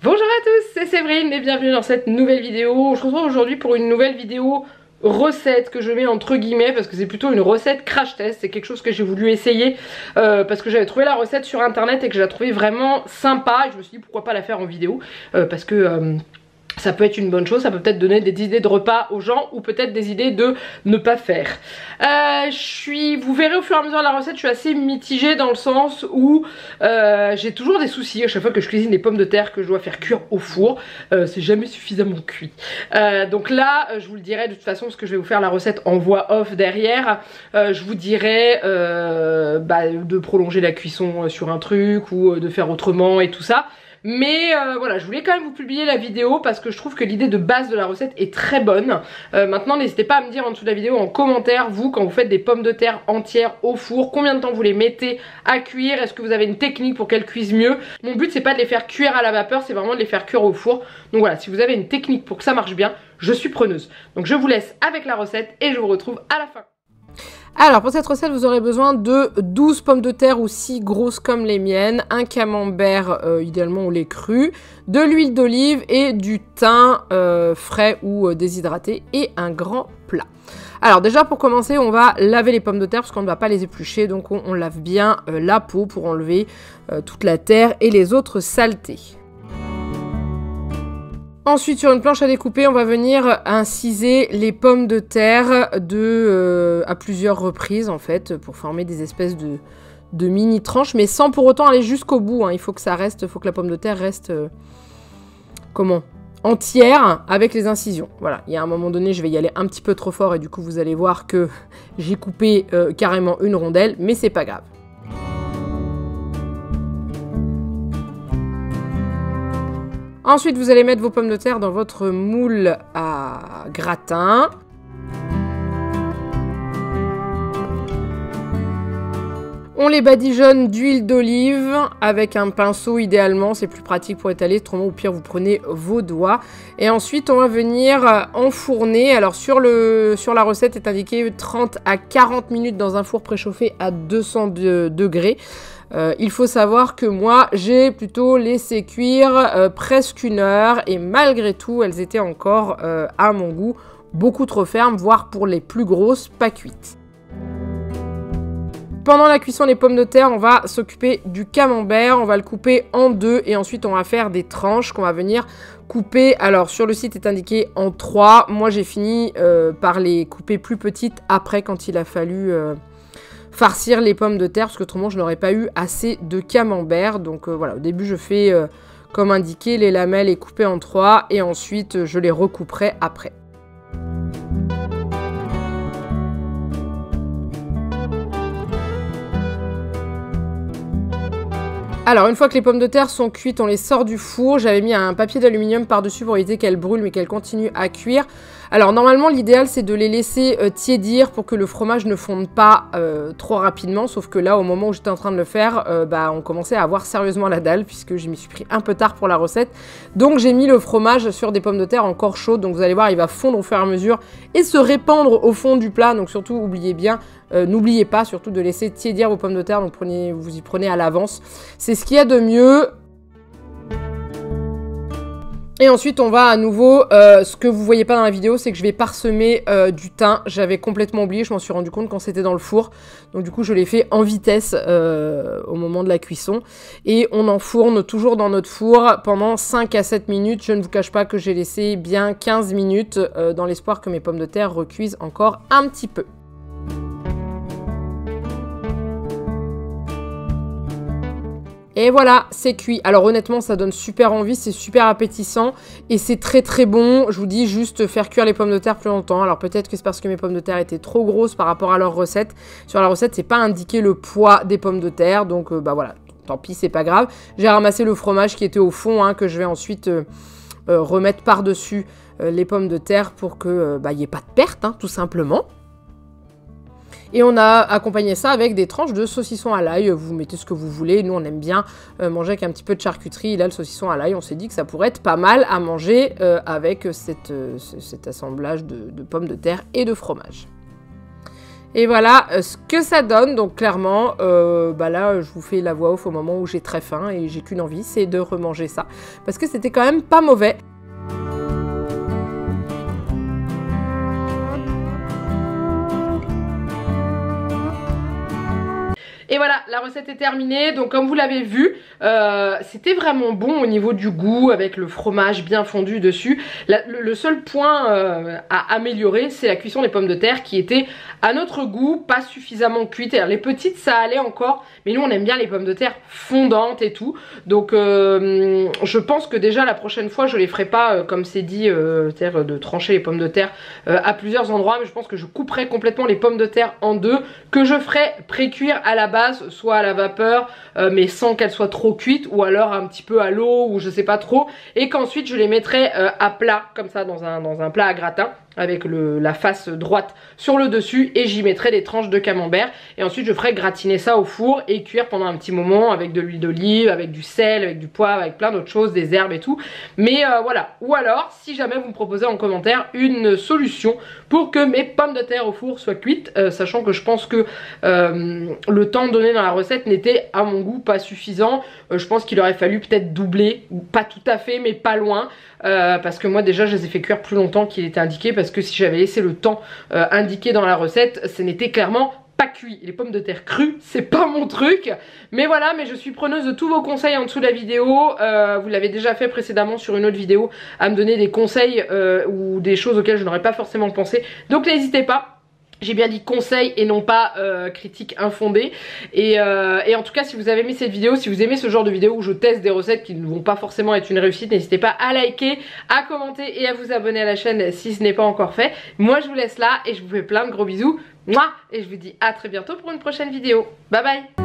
Bonjour à tous, c'est Séverine et bienvenue dans cette nouvelle vidéo. Je vous retrouve aujourd'hui pour une nouvelle vidéo recette que je mets entre guillemets parce que c'est plutôt une recette crash test. C'est quelque chose que j'ai voulu essayer parce que j'avais trouvé la recette sur internet et que je la trouvais vraiment sympa et je me suis dit pourquoi pas la faire en vidéo parce que ça peut être une bonne chose, ça peut peut-être donner des idées de repas aux gens ou peut-être des idées de ne pas faire. Vous verrez au fur et à mesure de la recette, je suis assez mitigée dans le sens où j'ai toujours des soucis à chaque fois que je cuisine des pommes de terre que je dois faire cuire au four. C'est jamais suffisamment cuit. Donc là, je vous le dirai de toute façon parce que je vais vous faire la recette en voix off derrière. Je vous dirai de prolonger la cuisson sur un truc ou de faire autrement et tout ça. Mais voilà, je voulais quand même vous publier la vidéo parce que je trouve que l'idée de base de la recette est très bonne. Maintenant, n'hésitez pas à me dire en dessous de la vidéo en commentaire, vous, quand vous faites des pommes de terre entières au four, combien de temps vous les mettez à cuire? Est-ce que vous avez une technique pour qu'elles cuisent mieux? Mon but, c'est pas de les faire cuire à la vapeur, c'est vraiment de les faire cuire au four. Donc voilà, si vous avez une technique pour que ça marche bien, je suis preneuse. Donc je vous laisse avec la recette et je vous retrouve à la fin. Alors pour cette recette vous aurez besoin de 12 pommes de terre aussi grosses comme les miennes, un camembert idéalement au lait cru, de l'huile d'olive et du thym frais ou déshydraté et un grand plat. Alors déjà pour commencer on va laver les pommes de terre parce qu'on ne va pas les éplucher donc on lave bien la peau pour enlever toute la terre et les autres saletés. Ensuite, sur une planche à découper, on va venir inciser les pommes de terre à plusieurs reprises, en fait, pour former des espèces de mini tranches, mais sans pour autant aller jusqu'au bout. Hein. Il faut que ça reste, faut que la pomme de terre reste, entière avec les incisions. Voilà, il y a un moment donné, je vais y aller un petit peu trop fort et du coup, vous allez voir que j'ai coupé carrément une rondelle, mais c'est pas grave. Ensuite, vous allez mettre vos pommes de terre dans votre moule à gratin. On les badigeonne d'huile d'olive avec un pinceau idéalement, c'est plus pratique pour étaler, autrement au pire vous prenez vos doigts. Et ensuite on va venir enfourner, alors sur la recette est indiqué 30 à 40 minutes dans un four préchauffé à 200 degrés. Il faut savoir que moi j'ai plutôt laissé cuire presque 1 heure et malgré tout elles étaient encore à mon goût beaucoup trop fermes, voire pour les plus grosses pas cuites. Pendant la cuisson des pommes de terre, on va s'occuper du camembert, on va le couper en deux et ensuite on va faire des tranches qu'on va venir couper. Alors sur le site est indiqué en 3, moi j'ai fini par les couper plus petites après quand il a fallu farcir les pommes de terre parce qu'autrement je n'aurais pas eu assez de camembert. Donc voilà, au début je fais comme indiqué, les lamelles est coupées en 3 et ensuite je les recouperai après. Alors une fois que les pommes de terre sont cuites, on les sort du four. J'avais mis un papier d'aluminium par-dessus pour éviter qu'elles brûlent mais qu'elles continuent à cuire. Alors normalement l'idéal c'est de les laisser tiédir pour que le fromage ne fonde pas trop rapidement. Sauf que là au moment où j'étais en train de le faire, on commençait à avoir sérieusement la dalle puisque je m'y suis pris un peu tard pour la recette. Donc j'ai mis le fromage sur des pommes de terre encore chaudes. Donc vous allez voir il va fondre au fur et à mesure et se répandre au fond du plat. Donc surtout n'oubliez pas surtout de laisser tiédir vos pommes de terre. Donc vous y prenez à l'avance. C'est ce qu'il y a de mieux. Et ensuite on va à nouveau, ce que vous voyez pas dans la vidéo c'est que je vais parsemer du thym. J'avais complètement oublié, je m'en suis rendu compte quand c'était dans le four. Donc du coup je l'ai fait en vitesse au moment de la cuisson. Et on enfourne toujours dans notre four pendant 5 à 7 minutes. Je ne vous cache pas que j'ai laissé bien 15 minutes dans l'espoir que mes pommes de terre recuisent encore un petit peu. Et voilà, c'est cuit. Alors honnêtement, ça donne super envie, c'est super appétissant et c'est très très bon. Je vous dis juste faire cuire les pommes de terre plus longtemps. Alors peut-être que c'est parce que mes pommes de terre étaient trop grosses par rapport à leur recette. Sur la recette, c'est pas indiqué le poids des pommes de terre, donc voilà, tant pis, c'est pas grave. J'ai ramassé le fromage qui était au fond, hein, que je vais ensuite remettre par-dessus les pommes de terre pour que y ait pas de perte, hein, tout simplement. Et on a accompagné ça avec des tranches de saucisson à l'ail. Vous mettez ce que vous voulez. Nous, on aime bien manger avec un petit peu de charcuterie. Et là, le saucisson à l'ail, on s'est dit que ça pourrait être pas mal à manger avec cet assemblage de pommes de terre et de fromage. Et voilà ce que ça donne. Donc clairement, bah là je vous fais la voix off au moment où j'ai très faim et j'ai qu'une envie, c'est de remanger ça. Parce que c'était quand même pas mauvais. Et voilà, la recette est terminée. Donc comme vous l'avez vu, c'était vraiment bon au niveau du goût avec le fromage bien fondu dessus. Le seul point à améliorer, c'est la cuisson des pommes de terre qui était à notre goût pas suffisamment cuite. Alors, les petites ça allait encore, mais nous on aime bien les pommes de terre fondantes et tout. Donc je pense que déjà la prochaine fois je les ferai pas comme c'est dit, c'est-à-dire de trancher les pommes de terre à plusieurs endroits. Mais je pense que je couperai complètement les pommes de terre en deux, que je ferai pré-cuire à la base, soit à la vapeur mais sans qu'elle soit trop cuite, ou alors un petit peu à l'eau ou je sais pas trop, et qu'ensuite je les mettrai à plat comme ça dans un plat à gratin avec la face droite sur le dessus, et j'y mettrai des tranches de camembert et ensuite je ferai gratiner ça au four et cuire pendant un petit moment avec de l'huile d'olive, avec du sel, avec du poivre, avec plein d'autres choses, des herbes et tout. Mais voilà, ou alors si jamais vous me proposez en commentaire une solution pour que mes pommes de terre au four soient cuites, sachant que je pense que le temps donné dans la recette n'était à mon goût pas suffisant. Je pense qu'il aurait fallu peut-être doubler, ou pas tout à fait mais pas loin, parce que moi déjà je les ai fait cuire plus longtemps qu'il était indiqué, parce que si j'avais laissé le temps indiqué dans la recette, ce n'était clairement pas cuit. Les pommes de terre crues, c'est pas mon truc. Mais voilà, mais je suis preneuse de tous vos conseils en dessous de la vidéo. Vous l'avez déjà fait précédemment sur une autre vidéo, à me donner des conseils ou des choses auxquelles je n'aurais pas forcément pensé. Donc n'hésitez pas. J'ai bien dit conseil et non pas critique infondée. Et en tout cas, si vous avez aimé cette vidéo, si vous aimez ce genre de vidéo où je teste des recettes qui ne vont pas forcément être une réussite, n'hésitez pas à liker, à commenter et à vous abonner à la chaîne si ce n'est pas encore fait. Moi je vous laisse là et je vous fais plein de gros bisous. Mouah, et je vous dis à très bientôt pour une prochaine vidéo. Bye bye.